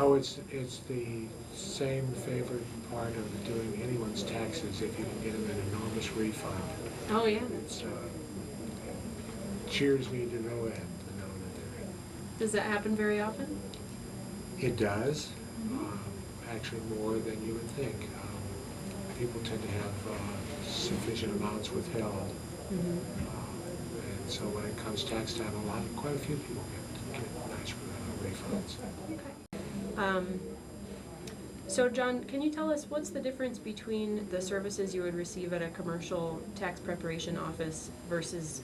Oh, it's the same favorite part of doing anyone's taxes if you can get them an enormous refund. Oh, yeah. It's cheers me to no end to know that they're. Does that happen very often? It does, actually more than you would think. People tend to have sufficient amounts withheld, and so when it comes tax time, quite a few people get nice refunds. Okay. So John, can you tell us what's the difference between the services you would receive at a commercial tax preparation office versus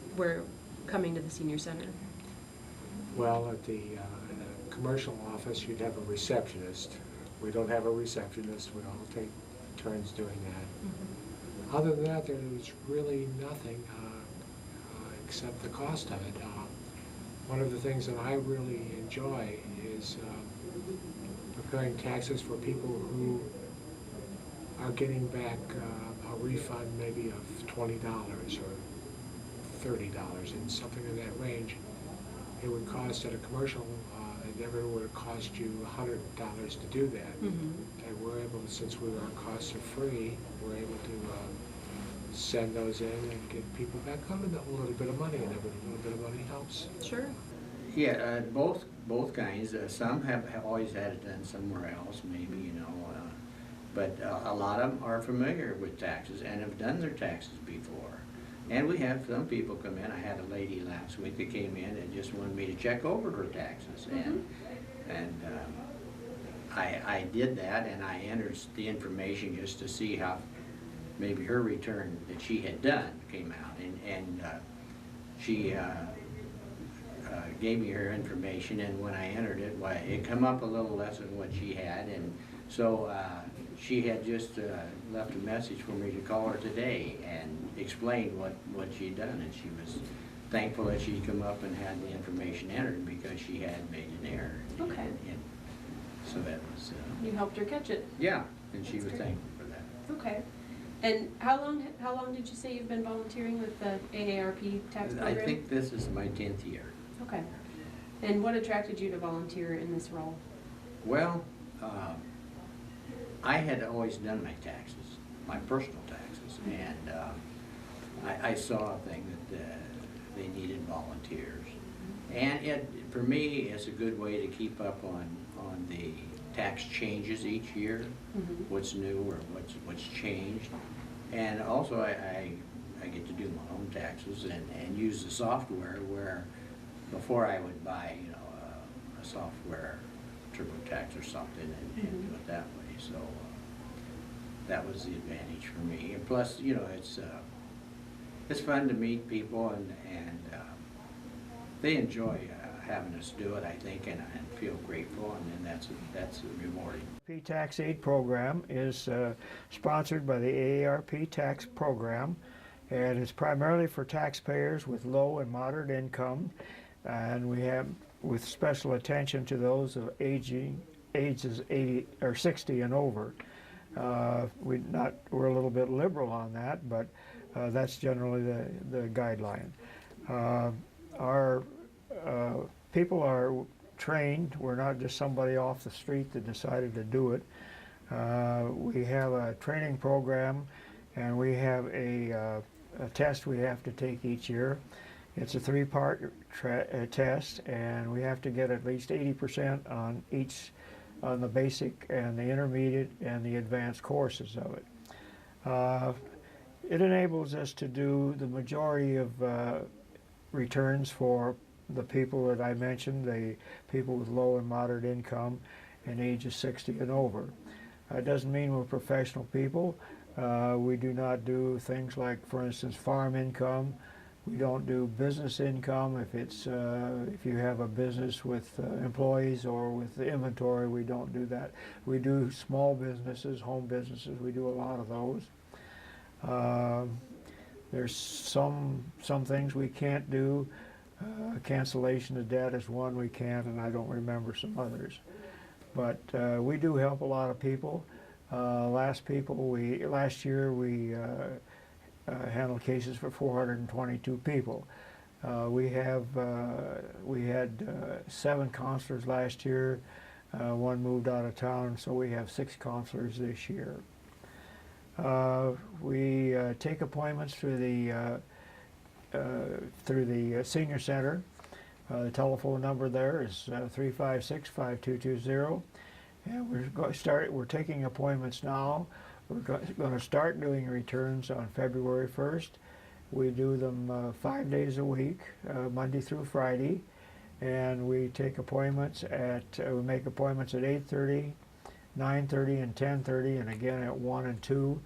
coming to the senior center? Well, at the commercial office, you'd have a receptionist. We don't have a receptionist. We all take turns doing that. Other than that, there's really nothing except the cost of it. One of the things that I really enjoy is preparing taxes for people who are getting back a refund maybe of $20 or $30 and something in that range. It would cost at a commercial, it never would have cost you $100 to do that. And we're able, since our costs are free, we're able to send those in and get people back on a little bit of money, and every little bit of money helps. Sure. Yeah, both kinds. Some have always had it done somewhere else, maybe, you know, but a lot of them are familiar with taxes and have done their taxes before. And we have some people come in. I had a lady last week that came in and just wanted me to check over her taxes, and I did that, and I entered the information just to see how maybe her return that she had done came out, and she gave me her information, and when I entered it, why, it come up a little less than what she had, and so she had just left a message for me to call her today and explain what she'd done, and she was thankful that she'd come up and had the information entered because she had made an error. Okay. And so that was... you helped her catch it. Yeah, and she was great. thankful for that. Okay. And how long did you say you've been volunteering with the AARP tax program? I think this is my 10th year. Okay. And what attracted you to volunteer in this role? Well, I had always done my taxes, my personal taxes, and I saw a thing that they needed volunteers. And for me, it's a good way to keep up on the tax changes each year, what's new or what's changed. And also I get to do my own taxes and use the software where before I would buy, you know, a software, TurboTax or something, and do it that way. So that was the advantage for me. And plus, you know, it's fun to meet people, and they enjoy having us do it, I think, and feel grateful, and then that's rewarding. The Tax Aid program is sponsored by the AARP tax program, and it's primarily for taxpayers with low and moderate income, and we have with special attention to those of ages 80 or 60 and over. We're a little bit liberal on that, but that's generally the guideline. Our people are trained. We're not just somebody off the street that decided to do it. We have a training program, and we have a test we have to take each year. It's a three-part test, and we have to get at least 80% on the basic and the intermediate and the advanced courses of it. It enables us to do the majority of returns for the people that I mentioned, the people with low and moderate income and ages 60 and over. It doesn't mean we're professional people. We do not do things like, for instance, farm income. We don't do business income. If you have a business with employees or with the inventory, we don't do that. We do small businesses, home businesses. We do a lot of those. There's some things we can't do. Cancellation of debt is one we can't, and I don't remember some others. But we do help a lot of people. Last year we handled cases for 422 people. We had 7 counselors last year. One moved out of town, so we have 6 counselors this year. We take appointments through the senior center. The telephone number there is 356-5220. And we're taking appointments now. We're going to start doing returns on February 1st. We do them 5 days a week, Monday through Friday, and we take appointments we make appointments at 8:30, 9:30, and 10:30, and again at 1 and 2.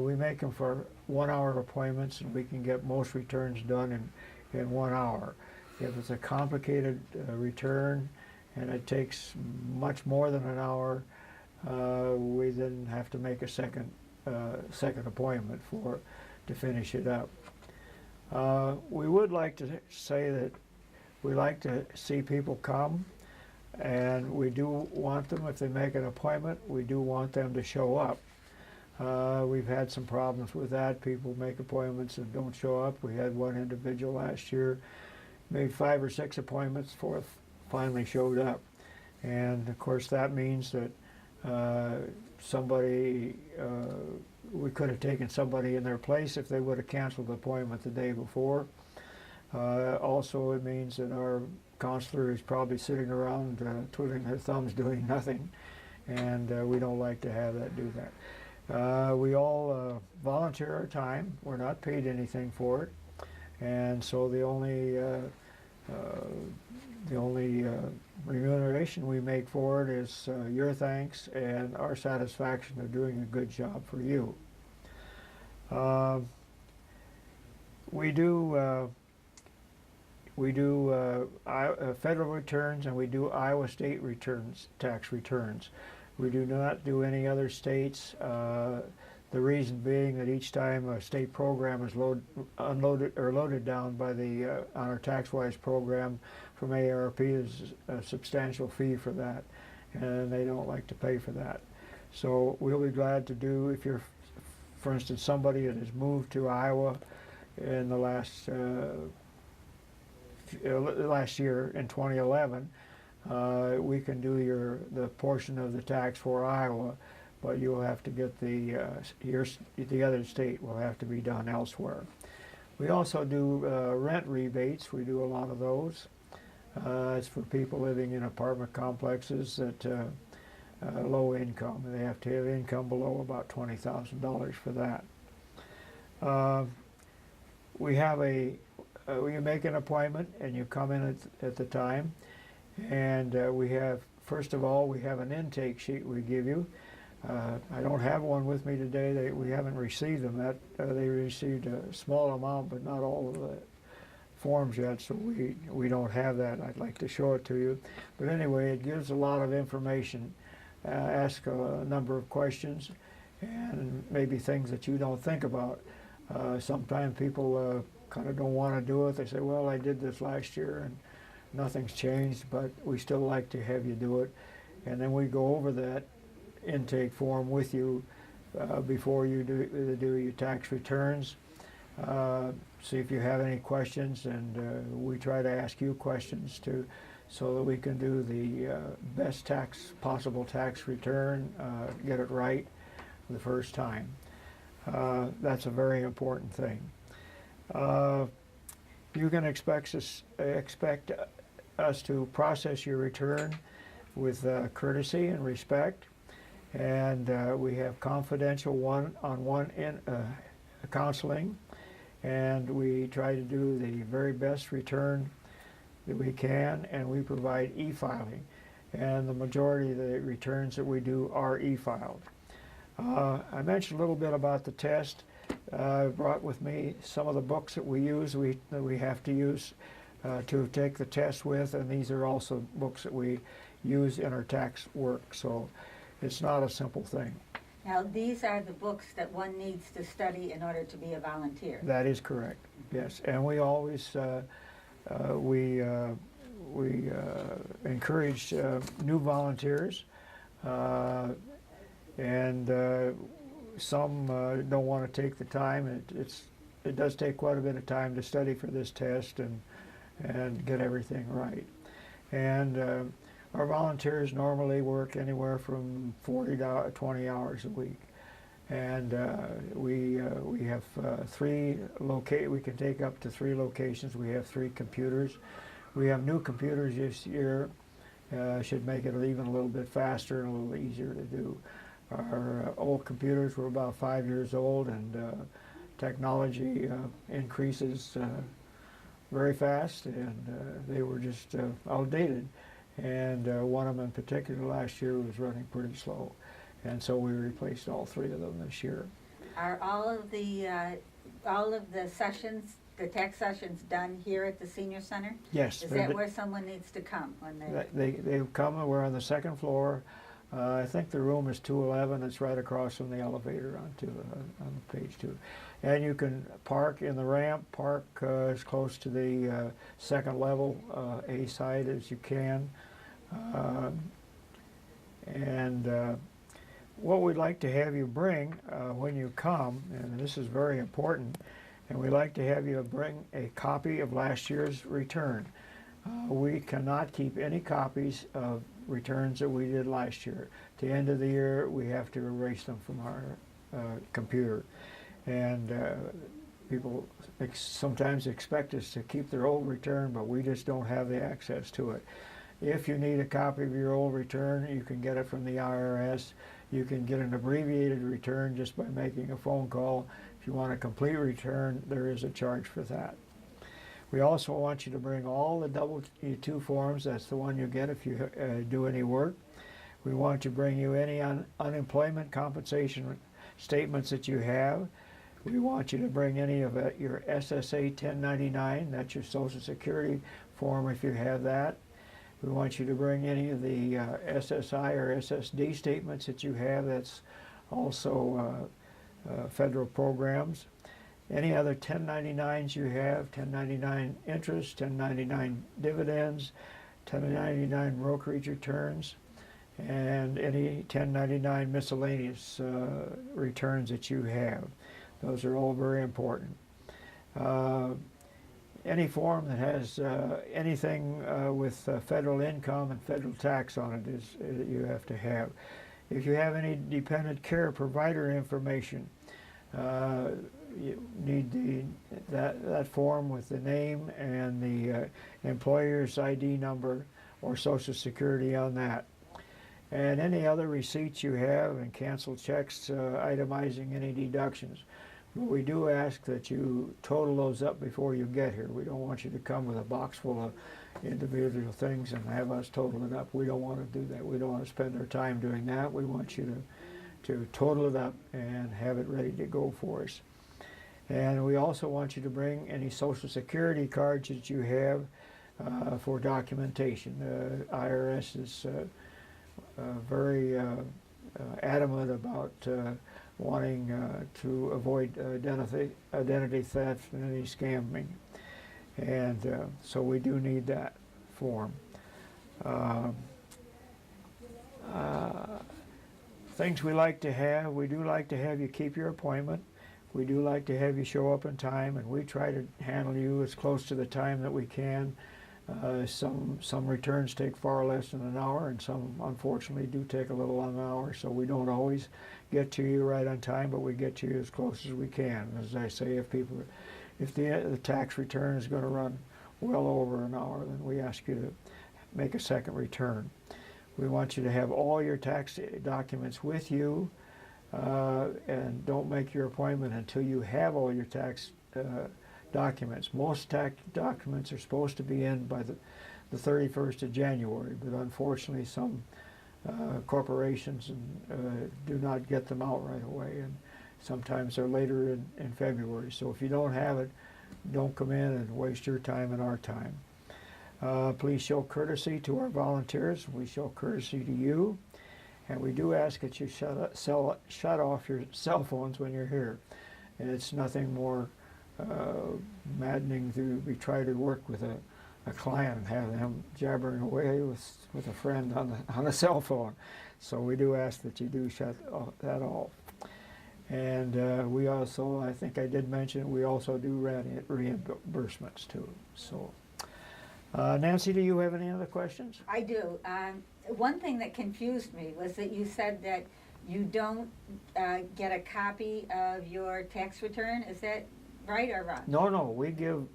We make them for 1-hour appointments, and we can get most returns done in 1 hour. If it's a complicated return and it takes much more than an hour, we then have to make a second appointment to finish it up. We would like to say that we like to see people come, and we do want them, if they make an appointment, we do want them to show up. We've had some problems with that. People make appointments and don't show up. We had one individual last year, made 5 or 6 appointments before it finally showed up. And of course that means that we could have taken somebody in their place if they would have canceled the appointment the day before. Also, it means that our counselor is probably sitting around twiddling her thumbs doing nothing, and we don't like to have that do that. We all volunteer our time. We're not paid anything for it, and so the only remuneration we make for it is your thanks and our satisfaction of doing a good job for you. We do federal returns, and we do Iowa state returns, tax returns. We do not do any other states. The reason being that each time a state program is loaded down by on our TaxWise program from AARP, is a substantial fee for that, and they don't like to pay for that. So we'll be glad to do, if you're, for instance, somebody that has moved to Iowa in the last year in 2011, we can do the portion of the tax for Iowa, but you'll have to get the other state will have to be done elsewhere. We also do rent rebates. We do a lot of those. It's for people living in apartment complexes that low income. They have to have income below about $20,000 for that. You make an appointment and you come in at the time, and first of all, we have an intake sheet we give you. I don't have one with me today. We haven't received them. They received a small amount, but not all of the forms yet, so we don't have that. I'd like to show it to you. But anyway, it gives a lot of information. Ask a number of questions, and maybe things that you don't think about. Sometimes people kind of don't want to do it. They say, well, I did this last year and nothing's changed, but we still like to have you do it. And then we go over that intake form with you before you do your tax returns. See if you have any questions, and we try to ask you questions so that we can do the best possible tax return, get it right the first time. That's a very important thing. You can expect us to process your return with courtesy and respect, and we have confidential one-on-one counseling, and we try to do the very best return that we can, and we provide e-filing, and the majority of the returns that we do are e-filed. I mentioned a little bit about the test. I brought with me some of the books that we use, that we have to use to take the test with, and these are also books that we use in our tax work, so it's not a simple thing. Now, these are the books that one needs to study in order to be a volunteer. That is correct, yes, and we always encourage new volunteers, and some don't want to take the time. It does take quite a bit of time to study for this test and get everything right. And Our volunteers normally work anywhere from 40 to 20 hours a week. And we have we can take up to 3 locations. We have 3 computers. We have new computers this year. Should make it even a little bit faster and a little easier to do. Our old computers were about 5 years old, and technology increases very fast, and they were just outdated. And one of them in particular last year was running pretty slow. And so we replaced all 3 of them this year. Are all of the sessions, the tech sessions, done here at the senior center? Yes. Is that where someone needs to come when They come, and we're on the 2nd floor. I think the room is 211. It's right across from the elevator on page 2. And you can park in the ramp, park as close to the 2nd level A side as you can. What we'd like to have you bring when you come, and this is very important, and we'd like to have you bring a copy of last year's return. We cannot keep any copies of returns that we did last year. At the end of the year, we have to erase them from our computer. And people sometimes expect us to keep their old return, but we just don't have the access to it. If you need a copy of your old return, you can get it from the IRS. You can get an abbreviated return just by making a phone call. If you want a complete return, there is a charge for that. We also want you to bring all the W-2 forms. That's the one you get if you do any work. We want to bring you any unemployment compensation statements that you have. We want you to bring any of your SSA 1099. That's your Social Security form if you have that. We want you to bring any of the SSI or SSD statements that you have. That's also federal programs. Any other 1099s you have, 1099 interest, 1099 dividends, 1099 brokerage returns, and any 1099 miscellaneous returns that you have. Those are all very important. Any form that has anything with federal income and federal tax on it is you have to have. If you have any dependent care provider information, you need that form with the name and the employer's ID number or Social Security on that. And any other receipts you have and canceled checks itemizing any deductions. But we do ask that you total those up before you get here. We don't want you to come with a box full of individual things and have us total it up. We don't want to do that. We don't want to spend our time doing that. We want you to total it up and have it ready to go for us. And we also want you to bring any Social Security cards that you have for documentation. The IRS is very adamant about wanting to avoid identity theft and any scamming. And so we do need that form. Things we like to have, we do like to have you keep your appointment. We do like to have you show up in time, and we try to handle you as close to the time that we can. Some returns take far less than an hour, and some unfortunately do take a little on an hour, so we don't always get to you right on time, but we get to you as close as we can. As I say, if the tax return is going to run well over an hour, then we ask you to make a second return. We want you to have all your tax documents with you, and don't make your appointment until you have all your tax documents. Most tax documents are supposed to be in by the 31st of January, but unfortunately some corporations do not get them out right away, and sometimes they're later in February. So if you don't have it, don't come in and waste your time and our time. Please show courtesy to our volunteers. We show courtesy to you, and we do ask that you shut off your cell phones when you're here. And it's nothing more maddening to be trying to work with a client and have them jabbering away with a friend on a cell phone. So we do ask that you do shut that off. And we also, I think I did mention, we also do reimbursements too. So Nancy, do you have any other questions? I do. One thing that confused me was that you said that you don't get a copy of your tax return. Is that right or wrong? No, we give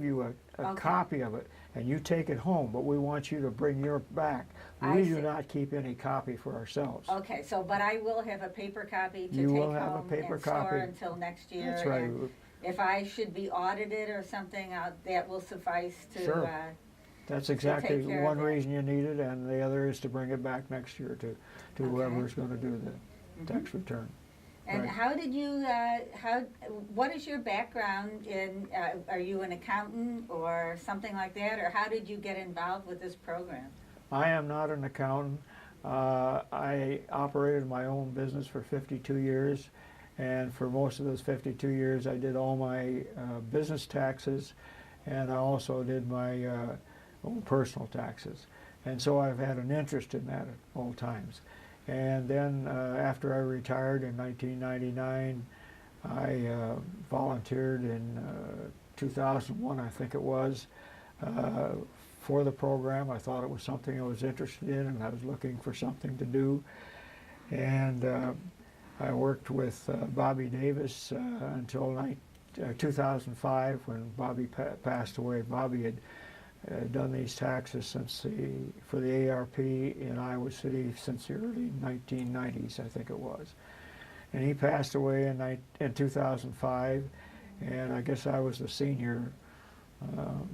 you a Okay. copy of it, and you take it home, but we want you to bring your back. I We see. do not keep any copy for ourselves. Okay, so, but I will have a paper copy to You take will have a home paper and store copy. until next year. That's right. and If I should be audited or something, that will suffice to, Sure. That's exactly take care one of it. reason you need it, and the other is to bring it back next year to Okay. whoever's going to do the tax return. And Right. how did you, what is your background in, are you an accountant or something like that? Or how did you get involved with this program? I am not an accountant. I operated my own business for 52 years, and for most of those 52 years I did all my business taxes, and I also did my own personal taxes. And so I've had an interest in that at all times. And then after I retired in 1999, I volunteered in 2001, I think it was, for the program. I thought it was something I was interested in, and I was looking for something to do. And I worked with Bobby Davis until 2005, when Bobby passed away. Bobby had done these taxes for the AARP in Iowa City since the early 1990s, I think it was. And he passed away in 2005, and I guess I was the senior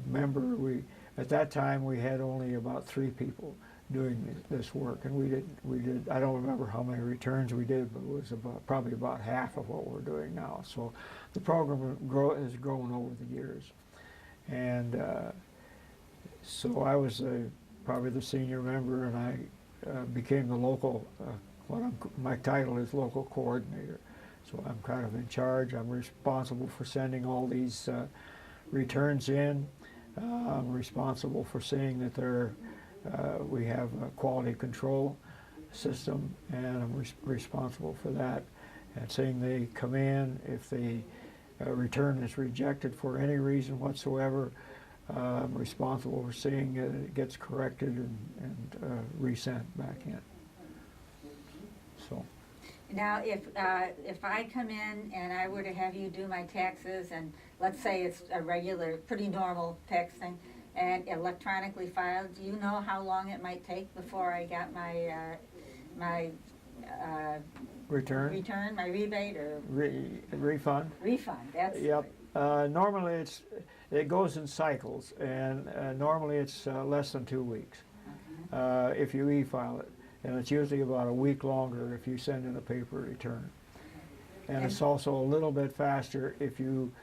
member. At that time we had only about 3 people doing this work, and we did I don't remember how many returns we did, but it was probably about half of what we're doing now. So the program has grown over the years, and so I was probably the senior member, and I became the local, my title is local coordinator. So I'm kind of in charge. I'm responsible for sending all these returns in. I'm responsible for seeing that we have a quality control system, and I'm responsible for that. And seeing they come in, if the return is rejected for any reason whatsoever, I'm responsible for seeing it gets corrected and resent back in. So. Now, if I come in and I were to have you do my taxes, and let's say it's a regular, pretty normal tax thing, and electronically filed, do you know how long it might take before I got my Return? my rebate or Refund? refund? That's Yep. Normally it goes in cycles, and normally it's less than 2 weeks if you e-file it. And it's usually about a week longer if you send in a paper return. And it's also a little bit faster if you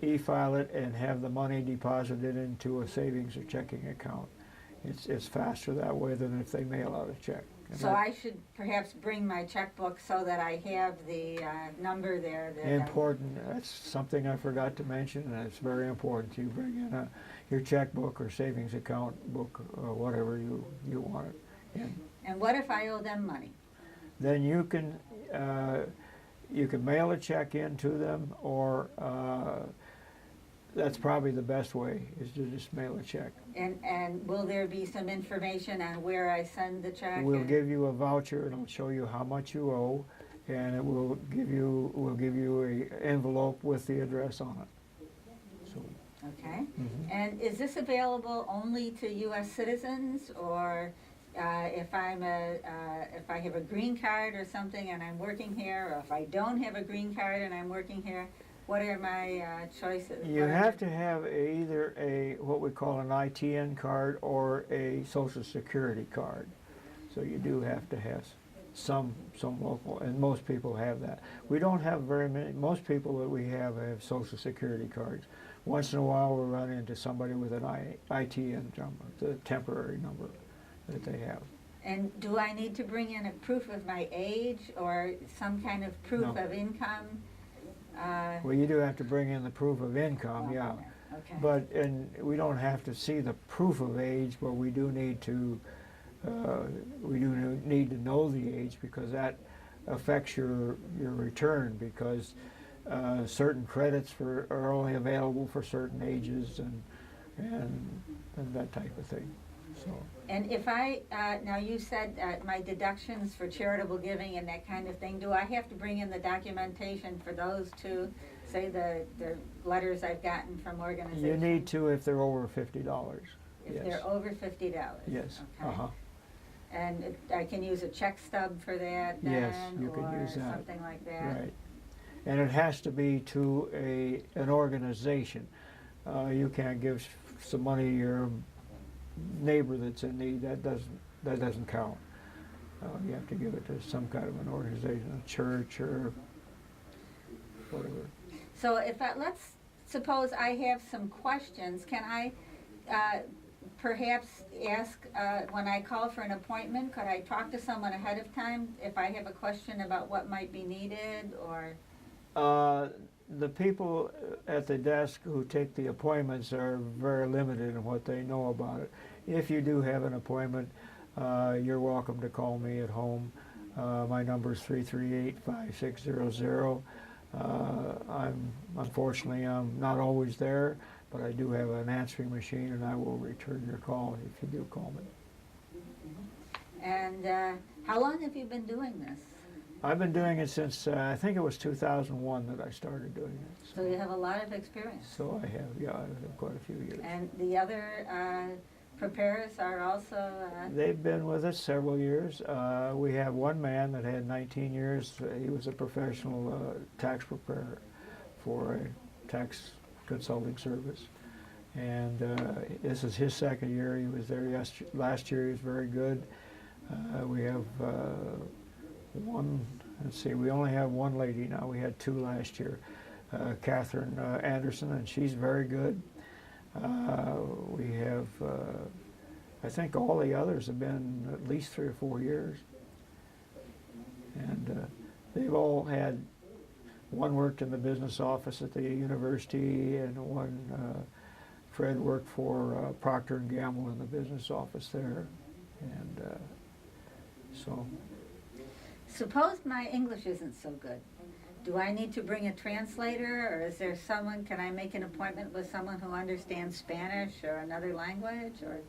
e-file it and have the money deposited into a savings or checking account. It's faster that way than if they mail out a check. And So I should perhaps bring my checkbook so that I have the number there. Important. That's something I forgot to mention, and it's very important. You bring in your checkbook or savings account book or whatever you want it in. And what if I owe them money? Then you can mail a check in to them, or that's probably the best way, is to just mail a check. And will there be some information on where I send the check? We'll give you a voucher, and it'll show you how much you owe, and it will give you a envelope with the address on it. So. Okay. And is this available only to U.S. citizens, or if I have a green card or something and I'm working here, or if I don't have a green card and I'm working here, what are my choices? You have to have either what we call an ITN card or a Social Security card. So you do have to have some local, and most people have that. We don't have very many. Most people that we have Social Security cards. Once in a while we'll run into somebody with an ITN number, the temporary number that they have. And do I need to bring in a proof of my age or some kind of proof No. of income? Well, you do have to bring in the proof of income, yeah. Okay. And we don't have to see the proof of age, but we do need to know the age, because that affects your return, because certain credits are only available for certain ages, and and that type of thing, so. And if I, now you said my deductions for charitable giving and that kind of thing, do I have to bring in the documentation for those two, say the letters I've gotten from organizations? You need to if they're over $50, If yes. they're over $50? Yes, Okay. uh-huh. And I can use a check stub for that then? Yes, you can use that. Or something like that? Right. And it has to be to an organization. You can't give some money to your neighbor that's in need. That doesn't count. You have to give it to some kind of an organization, a church or whatever. So if let's suppose I have some questions, can I perhaps ask, when I call for an appointment, could I talk to someone ahead of time if I have a question about what might be needed, or? The people at the desk who take the appointments are very limited in what they know about it. If you do have an appointment, you're welcome to call me at home. My number is 338-5600. Unfortunately, I'm not always there, but I do have an answering machine, and I will return your call if you do call me. And how long have you been doing this? I've been doing it since, I think it was 2001 that I started doing it. So you have a lot of experience. So I have, yeah, I have quite a few years. And the other preparers are also? They've been with us several years. We have one man that had 19 years. He was a professional tax preparer for a tax consulting service. And this is his second year. He was there last year. He was very good. We have we only have one lady now. We had two last year. Catherine Anderson, and she's very good. We have, I think all the others have been at least 3 or 4 years. And they've all had, one worked in the business office at the university, and one, Fred worked for Procter & Gamble in the business office there. And so. Suppose my English isn't so good. Do I need to bring a translator, or is there someone, can I make an appointment with someone who understands Spanish or another language, or?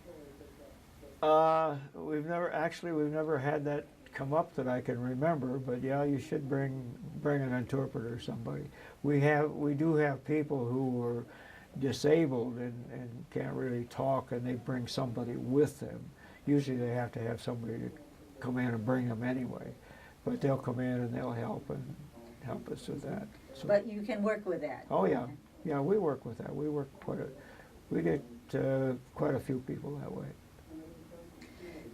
We've never had that come up that I can remember, but yeah, you should bring an interpreter or somebody. We do have people who are disabled and can't really talk, and they bring somebody with them. Usually they have to have somebody to come in and bring them anyway, but they'll come in and they'll help us with that. So, But you can work with that? oh yeah, yeah, we work with that. We get quite a few people that way.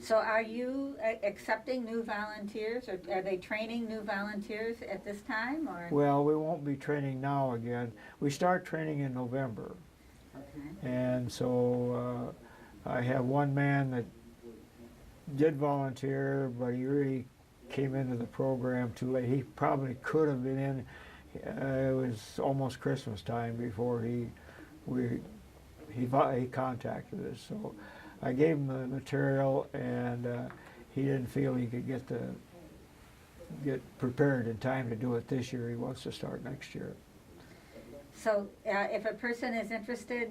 So are you accepting new volunteers, or are they training new volunteers at this time, or? Well, we won't be training now again. We start training in November. Okay. And so I have one man that did volunteer, but he really came into the program too late. He probably could have been in. It was almost Christmas time before he contacted us. So I gave him the material, and he didn't feel he could get prepared in time to do it this year. He wants to start next year. So if a person is interested,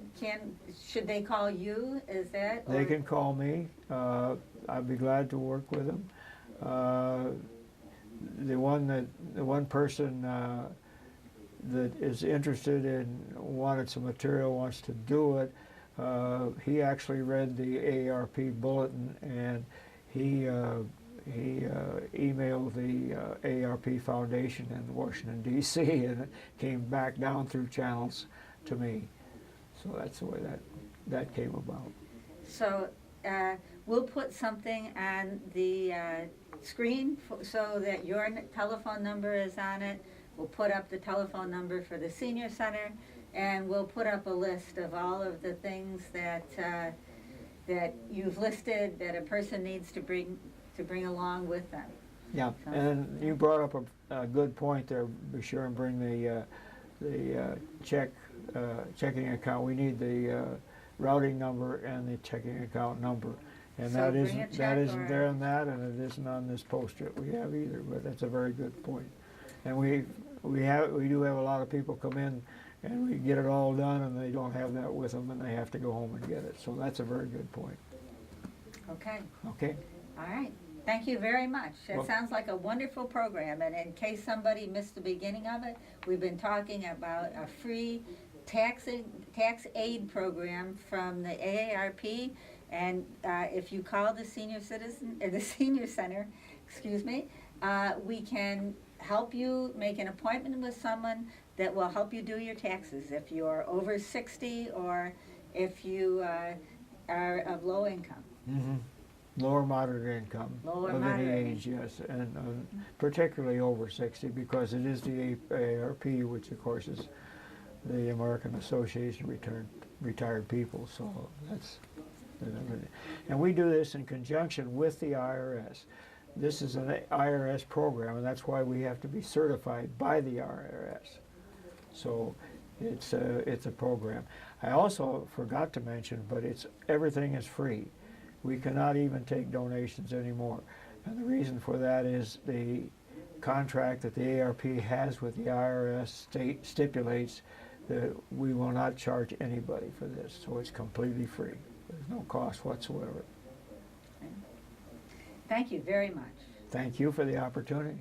should they call you? Is that? They can call me. I'd be glad to work with them. The one person that is interested in wanted some material, wants to do it. He actually read the AARP bulletin, and he emailed the AARP Foundation in Washington, D.C., and it came back down through channels to me. So that's the way that came about. So we'll put something on the screen so that your telephone number is on it. We'll put up the telephone number for the senior center, and we'll put up a list of all of the things that you've listed that a person needs to bring along with them. Yeah, So, and you brought up a good point there. Be sure and bring the checking account. We need the routing number and the checking account number, and So that bring a isn't check or- there on that, and it isn't on this poster that we have either. But that's a very good point. And we do have a lot of people come in and we get it all done, and they don't have that with them, and they have to go home and get it. So that's a very good point. Okay, Okay. all right. Thank you very much. It Well- sounds like a wonderful program, and in case somebody missed the beginning of it, we've been talking about a free tax aid program from the AARP, and if you call the senior citizen, or the senior center, excuse me, we can help you make an appointment with someone that will help you do your taxes if you're over 60 or if you are of low income. Mm-hmm. Lower moderate income. Lower of any moderate age, yes, and particularly over 60, because it is the AARP, which of course is the American Association of Retired People, so that's, and we do this in conjunction with the IRS. This is an IRS program, and that's why we have to be certified by the IRS. So it's a program. I also forgot to mention, but everything is free. We cannot even take donations anymore. And the reason for that is the contract that the AARP has with the IRS stipulates that we will not charge anybody for this. So it's completely free. There's no cost whatsoever. Thank you very much. Thank you for the opportunity.